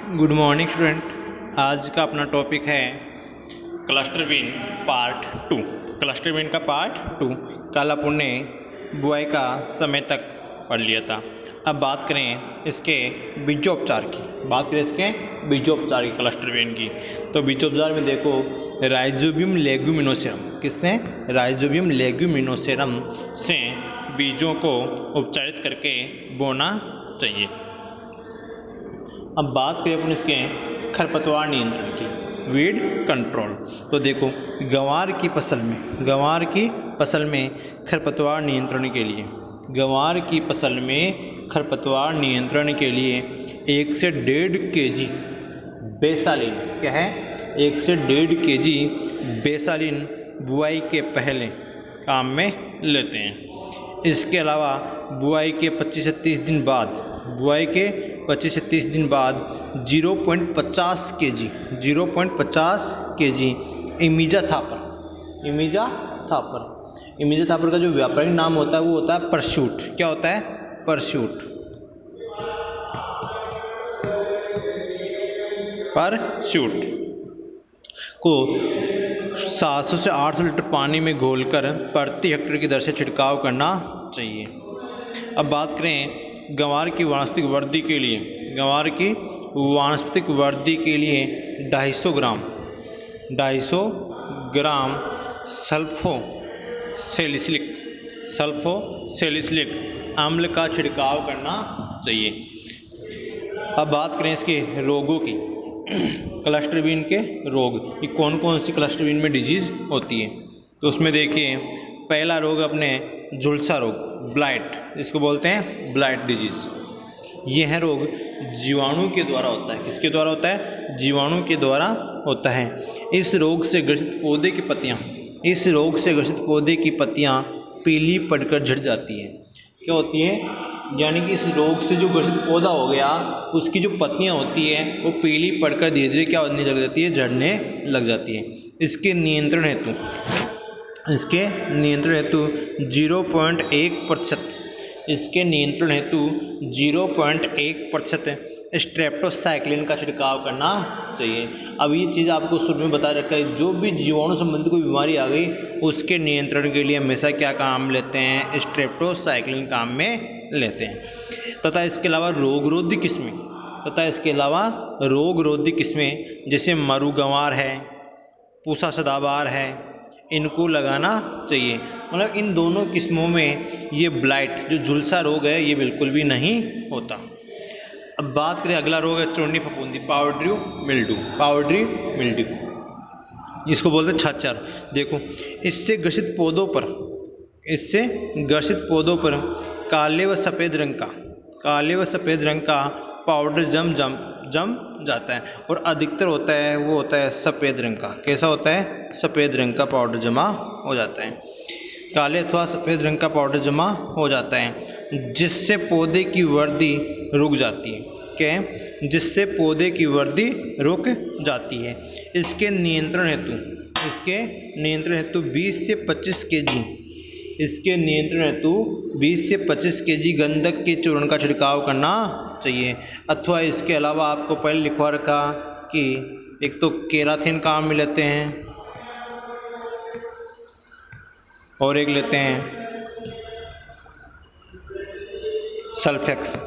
Good morning student. आज का अपना टॉपिक है cluster bean part 2। Cluster bean का पार्ट 2 कल अपन ने बुआई का समय तक पढ़ लिया था। अब बात करें इसके बीजोपचार की। की क्लस्टर बीन की। तो बीजोपचार में देखो, राइजोबियम लेग्यूमिनोसेरम, किससे? राइजोबियम लेग्यूमिनोसेरम से बीजों को उपचारित करके बोना चाहिए। अब बात करें अपन इसके खरपतवार नियंत्रण की, वीड कंट्रोल। तो देखो, गंवार की फसल में खरपतवार नियंत्रण के लिए 1 से 1.5 kg बेसालिन, क्या है? 1 से 1.5 kg बेसालिन बुआई के पहले काम में लेते हैं। इसके अलावा बुआई के 25 से 30 दिन बाद 0.50 kg इमिजा थापर का जो व्यापारिक नाम होता है वो होता है परशूट। क्या होता है? परशूट को 700 से 800 लीटर पानी में घोलकर प्रति हेक्टेयर की दर से छिड़काव करना चाहिए। अब बात करें गंवार की वानस्पतिक वृद्धि के लिए 250 ग्राम सल्फोसैलिसिलिक अम्ल का छिड़काव करना चाहिए। अब बात करें इसके रोगों की, क्लस्टर बीन के रोग, कि कौन कौन सी क्लस्टर बीन में डिजीज़ होती है। तो उसमें देखिए, पहला रोग अपने झुलसा रोग, ब्लाइट, इसको बोलते हैं ब्लाइट डिजीज़। यह रोग जीवाणु के द्वारा होता है। किसके द्वारा होता है? जीवाणु के द्वारा होता है। इस रोग से ग्रसित पौधे की पत्तियां पीली पड़कर झड़ जाती हैं। क्या होती है? यानी कि इस रोग से जो ग्रसित पौधा हो गया, उसकी जो पत्तियां होती है वो पीली पड़कर धीरे धीरे क्या होने लग जाती है? झड़ने लग जाती है। इसके नियंत्रण हेतु 0.1% स्ट्रेप्टोसाइक्लिन का छिड़काव करना चाहिए। अब ये चीज़ आपको शुरू में बता रखा है, जो भी जीवाणु संबंधित कोई बीमारी आ गई उसके नियंत्रण के लिए हमेशा क्या काम लेते हैं? स्ट्रेप्टोसाइक्लिन काम में लेते हैं। तथा इसके अलावा रोग रोधी किस्में जैसे मरुगंवार है, पूसा सदाबहार है, इनको लगाना चाहिए। मतलब इन दोनों किस्मों में ये ब्लाइट, जो झुलसा रोग है, ये बिल्कुल भी नहीं होता। अब बात करें, अगला रोग है चूर्णी फफूंदी, पाउडरी मिल्ड्यू, इसको बोलते हैं छाछर। देखो, इससे ग्रसित पौधों पर काले व सफ़ेद रंग का पाउडर जम जाता है, और अधिकतर होता है सफ़ेद रंग का। कैसा होता है? सफ़ेद रंग का पाउडर जमा हो जाता है। काले अथवा सफ़ेद रंग का पाउडर जमा हो जाता है, जिससे पौधे की वृद्धि रुक जाती है। क्या है? जिससे पौधे की वृद्धि रुक जाती है। इसके नियंत्रण हेतु 20 से 25 kg गंधक के चूर्ण का छिड़काव करना चाहिए। अथवा इसके अलावा आपको पहले लिखवा रखा कि एक तो केराथिन काम में लेते हैं और एक लेते हैं सल्फेक्स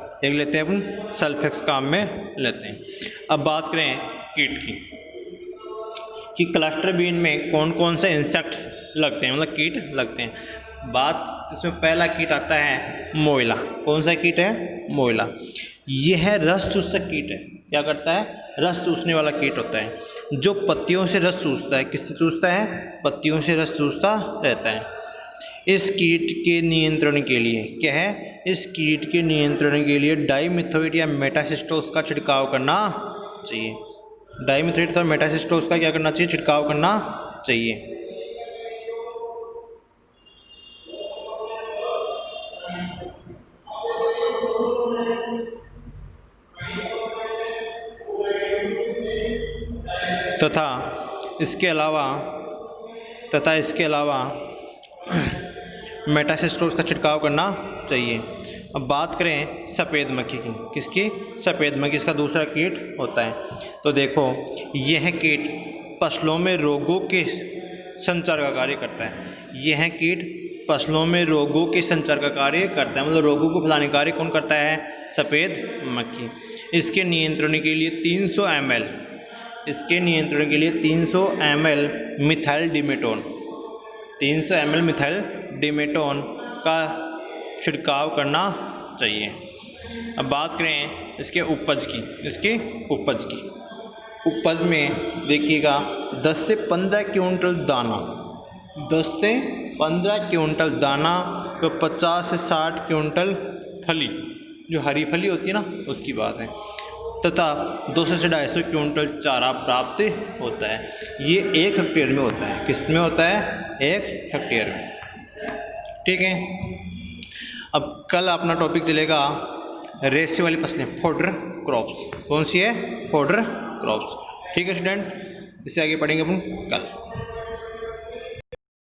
काम में लेते हैं। अब बात करें कीट की, कि क्लस्टर बीन में कौन कौन से इंसेक्ट लगते हैं, मतलब कीट लगते हैं। इसमें पहला कीट आता है मोइला। कौन सा कीट है? मोइला। यह रस चूसक कीट है। क्या करता है? रस चूसने वाला कीट होता है, जो पत्तियों से रस चूसता है। किससे चूसता है? पत्तियों से रस चूसता रहता है। इस कीट के नियंत्रण के लिए डाइमिथोएट या मेटासिस्टोस का छिड़काव करना चाहिए। डाइमिथोएट और मेटासिस्टोस का क्या करना चाहिए? छिड़काव करना चाहिए। तथा इसके अलावा मेटासिस्टोस का छिड़काव करना चाहिए। अब बात करें सफ़ेद मक्खी की, किसकी? सफ़ेद मक्खी, इसका दूसरा कीट होता है। तो देखो यह कीट फसलों में रोगों के संचार का कार्य करता है। यह कीट फसलों में रोगों के संचार का कार्य करता है, मतलब रोगों को फैलाने का कार्य कौन करता है? सफ़ेद मक्खी। इसके नियंत्रण के लिए 300 ml, इसके नियंत्रण के लिए 300 ml methyl demeton, 300 ml methyl demeton का छिड़काव करना चाहिए। अब बात करें इसके उपज की, इसके उपज की, उपज में देखिएगा 10 से 15 क्विंटल दाना, 10 से 15 क्विंटल दाना, तो 50 से 60 क्विंटल फली, जो हरी फली होती है ना उसकी बात है, तथा 200 से 250 क्विंटल चारा प्राप्त होता है। ये 1 हेक्टेयर में होता है। किस में होता है? 1 हेक्टेयर में। ठीक है। अब कल अपना टॉपिक चलेगा रेसे वाली फसलें, फोडर क्रॉप्स। कौन सी है? Fodder crops. ठीक है स्टूडेंट, इससे आगे पढ़ेंगे अपन कल।